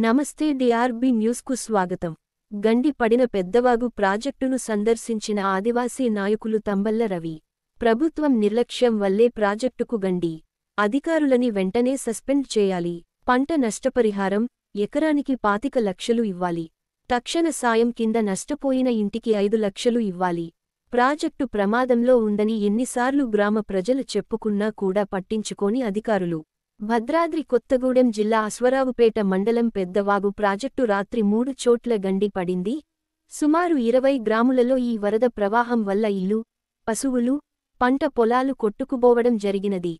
నమస్తే డిఆర్బి న్యూస్కు స్వాగతం. గండి పడిన పెద్దవాగు ప్రాజెక్టును సందర్శించిన ఆదివాసీ నాయకులు తంబళ్ల రవి. ప్రభుత్వం నిర్లక్ష్యం వల్లే ప్రాజెక్టుకు గండి. అధికారులని వెంటనే సస్పెండ్ చేయాలి. పంట నష్టపరిహారం ఎకరానికి 25 లక్షలు ఇవ్వాలి. తక్షణ సాయం కింద నష్టపోయిన ఇంటికి 5 లక్షలు ఇవ్వాలి. ప్రాజెక్టు ప్రమాదంలో ఉందని ఎన్నిసార్లు గ్రామ ప్రజలు చెప్పుకున్నా కూడా పట్టించుకోని అధికారులు. భద్రాద్రి కొత్తగూడెం జిల్లా అశ్వరావుపేట మండలం పెద్దవాగు ప్రాజెక్టు రాత్రి 3 చోట్ల గండి పడింది. సుమారు 20 గ్రాములలో ఈ వరద ప్రవాహం వల్ల ఇల్లు, పశువులు, పంట పొలాలు కొట్టుకుపోవడం జరిగినది.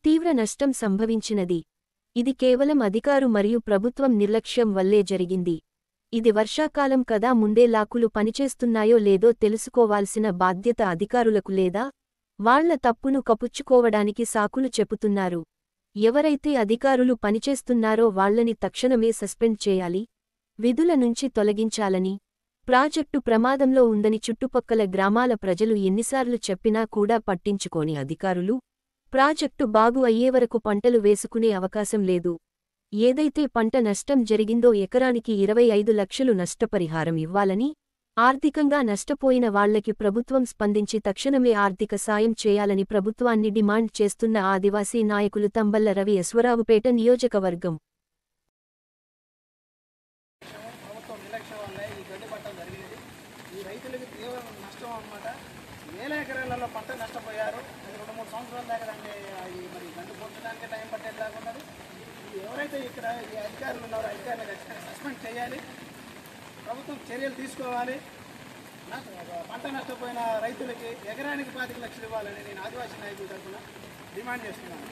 తీవ్ర నష్టం సంభవించినది. ఇది కేవలం అధికారు మరియు ప్రభుత్వం నిర్లక్ష్యం వల్లే జరిగింది. ఇది వర్షాకాలం కదా, ముందే లాకులు పనిచేస్తున్నాయో లేదో తెలుసుకోవాల్సిన బాధ్యత అధికారులకు లేదా? వాళ్ల తప్పును కపుచ్చుకోవడానికి సాకులు చెపుతున్నారు. ఎవరైతే అధికారులు పనిచేస్తున్నారో వాళ్లని తక్షణమే సస్పెండ్ చేయాలి. విధుల నుంచి తొలగించాలని. ప్రాజెక్టు ప్రమాదంలో ఉందని చుట్టుపక్కల గ్రామాల ప్రజలు ఎన్నిసార్లు చెప్పినా కూడా పట్టించుకోని అధికారులు ప్రాజెక్టు బాగు అయ్యేవరకు పంటలు వేసుకునే అవకాశం లేదు. ఏదైతే పంట నష్టం జరిగిందో ఎకరానికి 25 లక్షలు నష్టపరిహారం ఇవ్వాలని, ఆర్థికంగా నష్టపోయిన వాళ్లకి ప్రభుత్వం స్పందించి తక్షణమే ఆర్థిక సాయం చేయాలని ప్రభుత్వాన్ని డిమాండ్ చేస్తున్న ఆదివాసీ నాయకులు తంబళ్ల రవి, అశ్వరావుపేట నియోజకవర్గం. ఎవరైతే ఇక్కడ ఈ అధికారులు ఉన్నారో అధికారులు సస్పెండ్ చేయాలి. ప్రభుత్వం చర్యలు తీసుకోవాలి. పంట నష్టపోయిన రైతులకి ఎకరానికి 25 లక్షలు ఇవ్వాలని నేను ఆదివాసీ నాయకుల తరఫున డిమాండ్ చేస్తున్నాను.